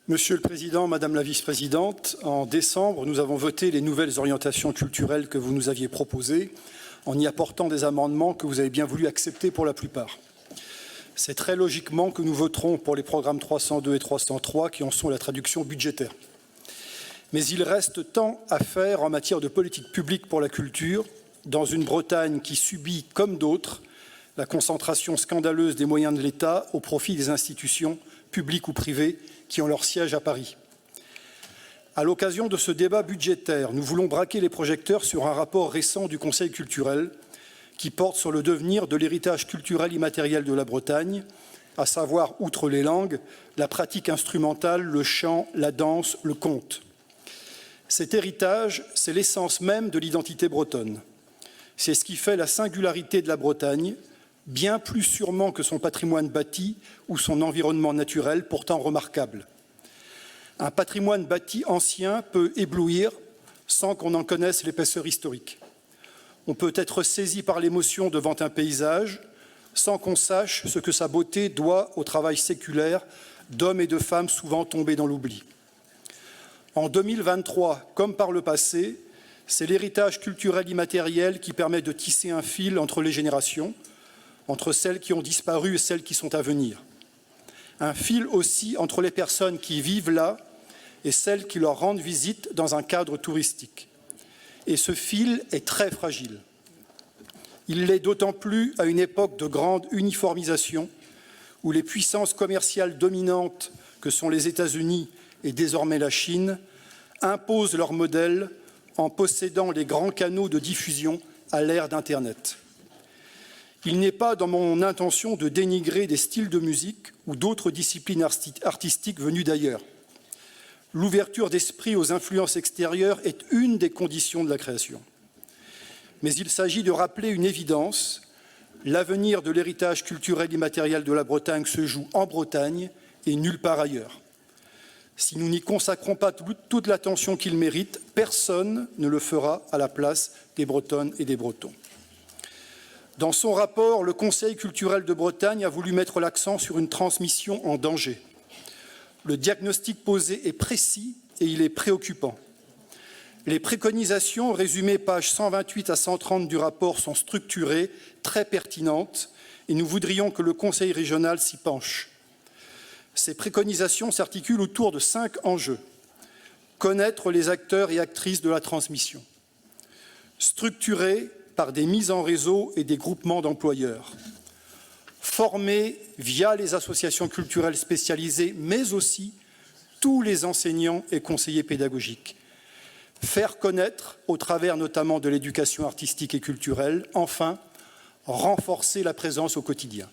Monsieur le Président, Madame la Vice-présidente, en décembre, nous avons voté les nouvelles orientations culturelles que vous nous aviez proposées, en y apportant des amendements que vous avez bien voulu accepter pour la plupart. C'est très logiquement que nous voterons pour les programmes 302 et 303 qui en sont la traduction budgétaire. Mais il reste tant à faire en matière de politique publique pour la culture, dans une Bretagne qui subit, comme d'autres, la concentration scandaleuse des moyens de l'État au profit des institutions publiques ou privées qui ont leur siège à Paris. À l'occasion de ce débat budgétaire, nous voulons braquer les projecteurs sur un rapport récent du Conseil culturel qui porte sur le devenir de l'héritage culturel immatériel de la Bretagne, à savoir, outre les langues, la pratique instrumentale, le chant, la danse, le conte. Cet héritage, c'est l'essence même de l'identité bretonne. C'est ce qui fait la singularité de la Bretagne, bien plus sûrement que son patrimoine bâti ou son environnement naturel, pourtant remarquable. Un patrimoine bâti ancien peut éblouir sans qu'on en connaisse l'épaisseur historique. On peut être saisi par l'émotion devant un paysage sans qu'on sache ce que sa beauté doit au travail séculaire d'hommes et de femmes souvent tombés dans l'oubli. En 2023, comme par le passé, c'est l'héritage culturel immatériel qui permet de tisser un fil entre les générations, entre celles qui ont disparu et celles qui sont à venir. Un fil aussi entre les personnes qui vivent là et celles qui leur rendent visite dans un cadre touristique. Et ce fil est très fragile. Il l'est d'autant plus à une époque de grande uniformisation où les puissances commerciales dominantes que sont les États-Unis et désormais la Chine imposent leur modèle en possédant les grands canaux de diffusion à l'ère d'Internet. Il n'est pas dans mon intention de dénigrer des styles de musique ou d'autres disciplines artistiques venues d'ailleurs. L'ouverture d'esprit aux influences extérieures est une des conditions de la création. Mais il s'agit de rappeler une évidence, l'avenir de l'héritage culturel immatériel de la Bretagne se joue en Bretagne et nulle part ailleurs. Si nous n'y consacrons pas toute l'attention qu'il mérite, personne ne le fera à la place des Bretonnes et des Bretons. Dans son rapport, le Conseil culturel de Bretagne a voulu mettre l'accent sur une transmission en danger. Le diagnostic posé est précis et il est préoccupant. Les préconisations, résumées pages 128 à 130 du rapport, sont structurées, très pertinentes, et nous voudrions que le Conseil régional s'y penche. Ces préconisations s'articulent autour de 5 enjeux. Connaître les acteurs et actrices de la transmission. Structurer par des mises en réseau et des groupements d'employeurs. Former via les associations culturelles spécialisées, mais aussi tous les enseignants et conseillers pédagogiques. Faire connaître, au travers notamment de l'éducation artistique et culturelle. Enfin, renforcer la présence au quotidien.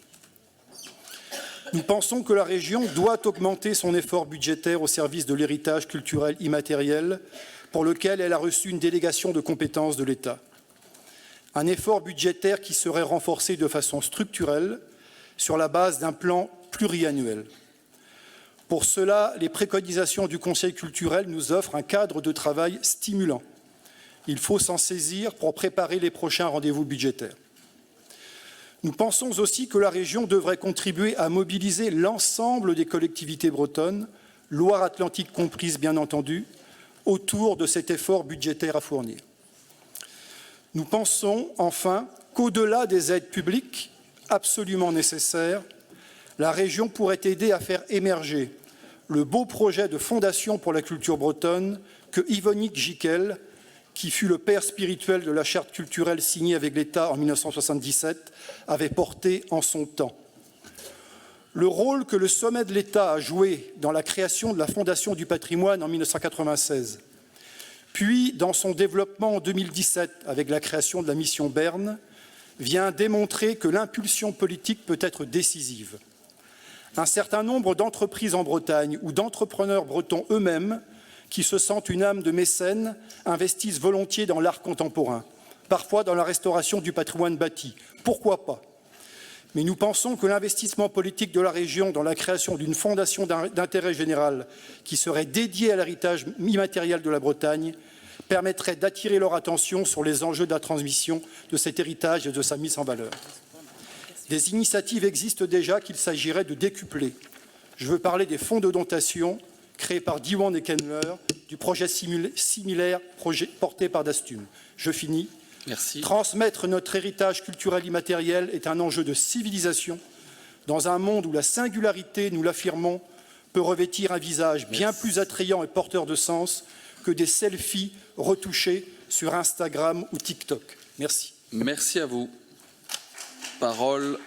Nous pensons que la région doit augmenter son effort budgétaire au service de l'héritage culturel immatériel, pour lequel elle a reçu une délégation de compétences de l'État. Un effort budgétaire qui serait renforcé de façon structurelle sur la base d'un plan pluriannuel. Pour cela, les préconisations du Conseil culturel nous offrent un cadre de travail stimulant. Il faut s'en saisir pour préparer les prochains rendez-vous budgétaires. Nous pensons aussi que la région devrait contribuer à mobiliser l'ensemble des collectivités bretonnes, Loire-Atlantique comprise bien entendu, autour de cet effort budgétaire à fournir. Nous pensons enfin qu'au-delà des aides publiques absolument nécessaires, la région pourrait aider à faire émerger le beau projet de fondation pour la culture bretonne que Yvonique Gicquel, qui fut le père spirituel de la charte culturelle signée avec l'État en 1977, avait porté en son temps. Le rôle que le sommet de l'État a joué dans la création de la Fondation du patrimoine en 1996, puis dans son développement en 2017 avec la création de la mission Berne, vient démontrer que l'impulsion politique peut être décisive. Un certain nombre d'entreprises en Bretagne ou d'entrepreneurs bretons eux-mêmes qui se sentent une âme de mécène investissent volontiers dans l'art contemporain, parfois dans la restauration du patrimoine bâti. Pourquoi pas? Mais nous pensons que l'investissement politique de la région dans la création d'une fondation d'intérêt général qui serait dédiée à l'héritage immatériel de la Bretagne permettrait d'attirer leur attention sur les enjeux de la transmission de cet héritage et de sa mise en valeur. Des initiatives existent déjà qu'il s'agirait de décupler. Je veux parler des fonds de dotation créé par Diwan et Kenler, du projet similaire porté par Dastum. Je finis. Merci. Transmettre notre héritage culturel immatériel est un enjeu de civilisation dans un monde où la singularité, nous l'affirmons, peut revêtir un visage bien plus attrayant et porteur de sens que des selfies retouchés sur Instagram ou TikTok. Merci. Merci à vous. Parole